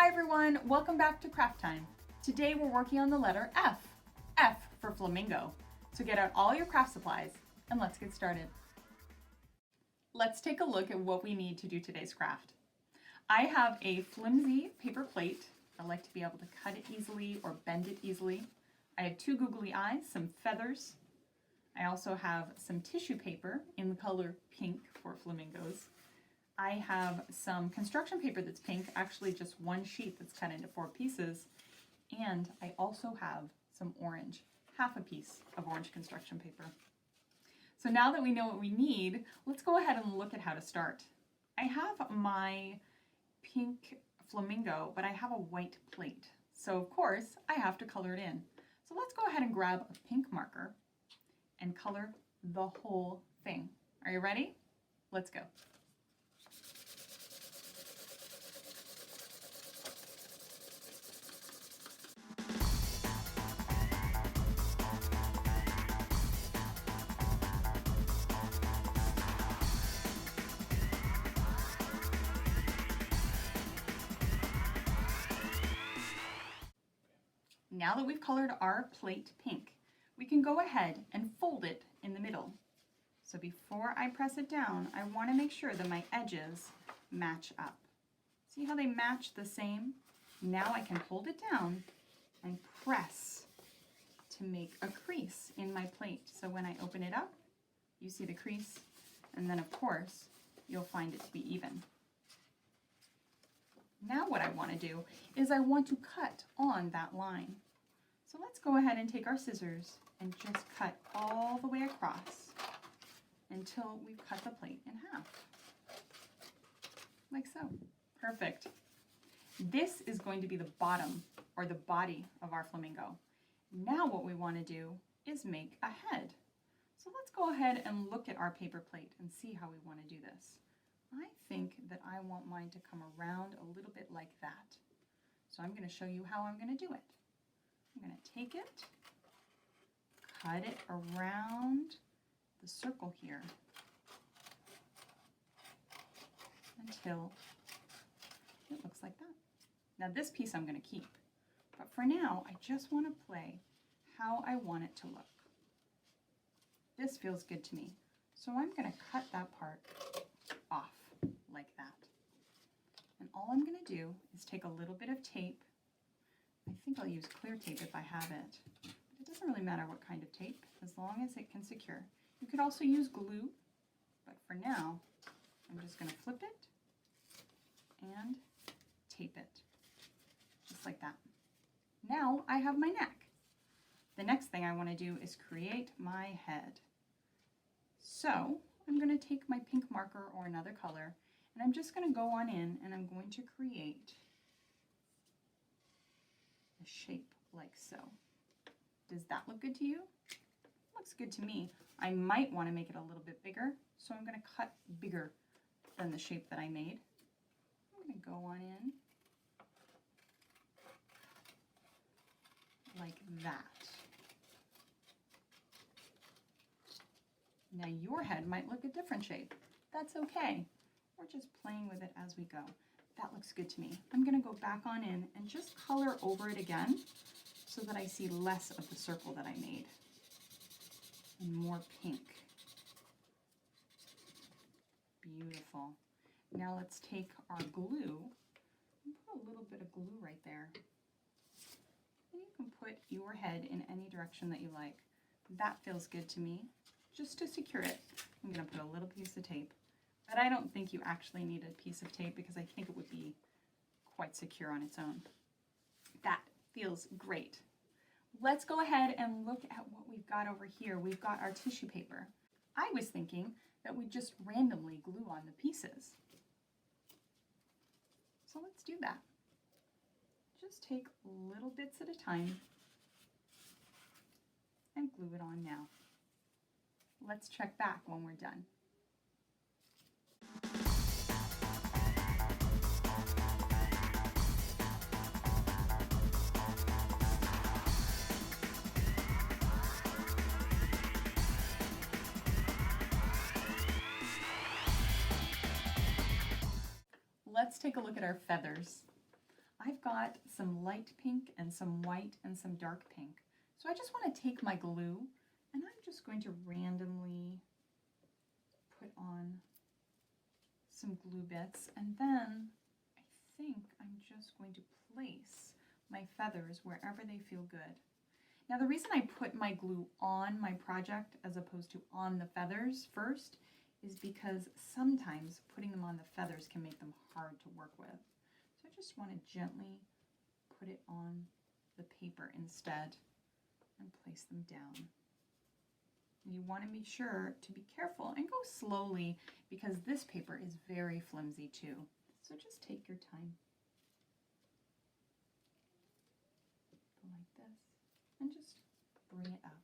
everyone, welcome back to Craft Time. Today we're working on the letter F. F for flamingo. So get out all your craft supplies and let's get started. Let's take a look at what we need to do today's craft. I have a flimsy paper plate. I like to be able to cut it easily or bend it easily. I have two googly eyes, some feathers. I also have some tissue paper in the color pink for flamingos. I have some construction paper that's pink, actually just one sheet that's cut into 4 pieces. And I also have some orange, half a piece of orange construction paper. So now that we know what we need, let's go ahead and look at how to start. I have my pink flamingo, but I have a white plate. So of course, I have to color it in. So let's go ahead and grab a pink marker and color the whole thing. Are you ready? Let's go. Now that we've colored our plate pink, we can go ahead and fold it in the middle. So before I press it down, I want to make sure that my edges match up. See how they match the same? Now I can hold it down and press to make a crease in my plate. So when I open it up, you see the crease, and then of course, you'll find it to be even. Now what I want to do is I want to cut on that line. So let's go ahead and take our scissors and just cut all the way across until we've cut the plate in half. Like so. Perfect. This is going to be the bottom or the body of our flamingo. Now what we want to do is make a head. So let's go ahead and look at our paper plate and see how we want to do this. I think that I want mine to come around a little bit like that. So I'm going to show you how I'm going to do it. I'm going to take it, cut it around the circle here until it looks like that. Now this piece I'm going to keep, but for now I just want to play how I want it to look. This feels good to me, so I'm going to cut that part off like that. And all I'm going to do is take a little bit of tape. I think I'll use clear tape if I have it. But it doesn't really matter what kind of tape, as long as it can secure. You could also use glue, but for now, I'm just going to flip it and tape it, just like that. Now I have my neck. The next thing I want to do is create my head. So I'm going to take my pink marker or another color, and I'm just going to go on in and I'm going to create a shape like so. Does that look good to you? Looks good to me. I might want to make it a little bit bigger, so I'm going to cut bigger than the shape that I made. I'm going to go on in like that. Now your head might look a different shape. That's okay. We're just playing with it as we go. That looks good to me. I'm going to go back on in and just color over it again so that I see less of the circle that I made and more pink. Beautiful. Now let's take our glue and put a little bit of glue right there. And you can put your head in any direction that you like. That feels good to me. Just to secure it, I'm going to put a little piece of tape. But I don't think you actually need a piece of tape because I think it would be quite secure on its own. That feels great. Let's go ahead and look at what we've got over here. We've got our tissue paper. I was thinking that we'd just randomly glue on the pieces. So let's do that. Just take little bits at a time and glue it on now. Let's check back when we're done. Let's take a look at our feathers. I've got some light pink and some white and some dark pink. So I just want to take my glue and I'm just going to randomly put on some glue bits, and then I think I'm just going to place my feathers wherever they feel good. Now the reason I put my glue on my project as opposed to on the feathers first is because sometimes putting them on the feathers can make them hard to work with. So I just want to gently put it on the paper instead and place them down. You want to be sure to be careful and go slowly because this paper is very flimsy too. So just take your time. Go like this and just bring it up.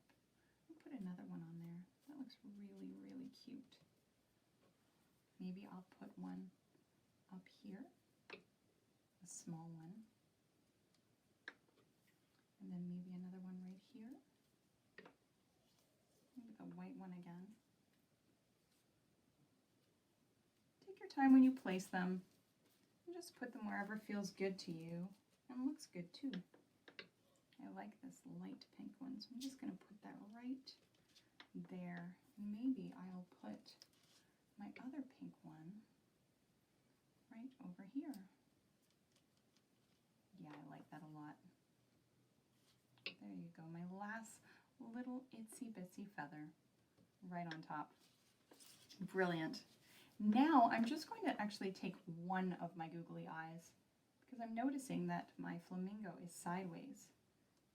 And put another one on there. That looks really, really cute. Maybe I'll put one up here, a small one. And then maybe another one right here. Maybe the white one again. Take your time when you place them and just put them wherever feels good to you and looks good too. I like this light pink one, so I'm just going to put that right there. Maybe I'll put my other pink one right over here. Yeah, I like that a lot. There you go, my last little itsy bitsy feather right on top. Brilliant. Now I'm just going to actually take one of my googly eyes because I'm noticing that my flamingo is sideways.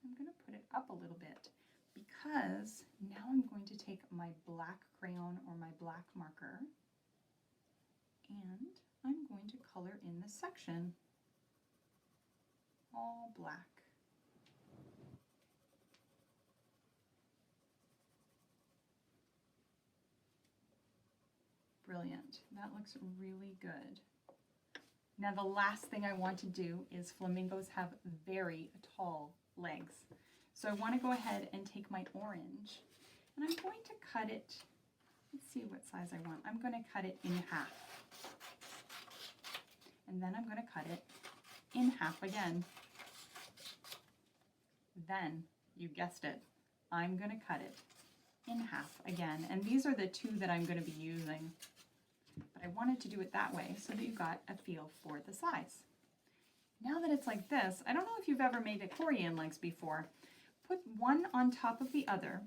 I'm going to put it up a little bit because now I'm going to take my black crayon or my black marker and I'm going to color in this section all black. Brilliant. That looks really good. Now the last thing I want to do is flamingos have very tall legs. So I want to go ahead and take my orange and I'm going to cut it. Let's see what size I want. I'm going to cut it in half. And then I'm going to cut it in half again. Then, you guessed it, I'm going to cut it in half again. And these are the two that I'm going to be using. But I wanted to do it that way so that you got a feel for the size. Now that it's like this, I don't know if you've ever made accordion legs before. Put one on top of the other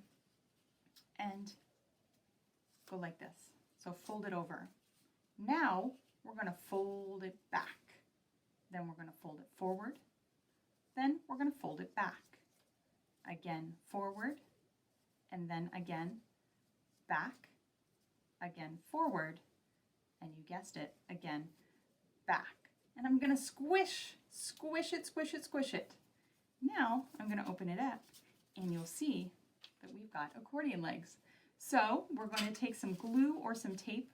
and go like this. So fold it over. Now we're going to fold it back. Then we're going to fold it forward. Then we're going to fold it back. Again forward, and then again back, again forward, and you guessed it, again back. And I'm going to squish it, squish it, squish it. Now I'm going to open it up and you'll see that we've got accordion legs. So we're going to take some glue or some tape.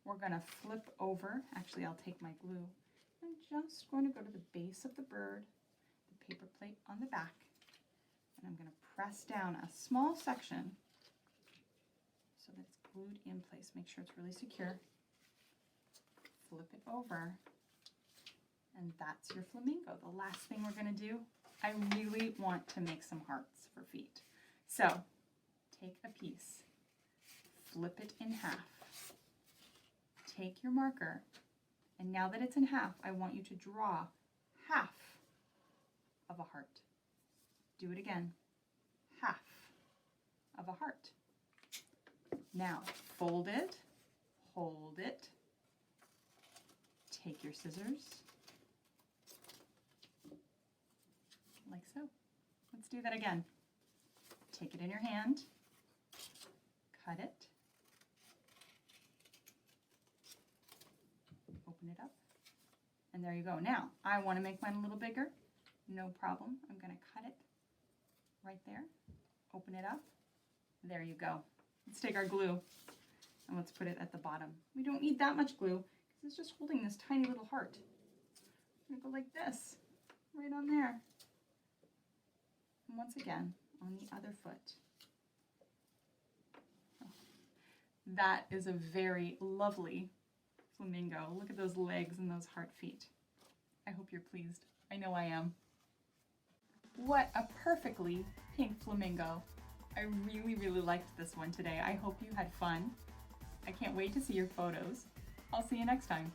We're going to flip over. Actually, I'll take my glue. I'm just going to go to the base of the bird, the paper plate on the back, and I'm going to press down a small section so that it's glued in place. Make sure it's really secure. Flip it over, and that's your flamingo. The last thing we're going to do, I really want to make some hearts for feet. So take a piece, flip it in half, take your marker, and now that it's in half, I want you to draw half of a heart. Do it again. Half of a heart. Now fold it, hold it, take your scissors, like so. Let's do that again. Take it in your hand, cut it, open it up, and there you go. Now, I want to make mine a little bigger. No problem. I'm going to cut it right there, open it up. There you go. Let's take our glue and let's put it at the bottom. We don't need that much glue because it's just holding this tiny little heart. I'm going to go like this, right on there. And once again, on the other foot. That is a very lovely flamingo. Look at those legs and those heart feet. I hope you're pleased. I know I am. What a perfectly pink flamingo. I really liked this one today. I hope you had fun. I can't wait to see your photos. I'll see you next time.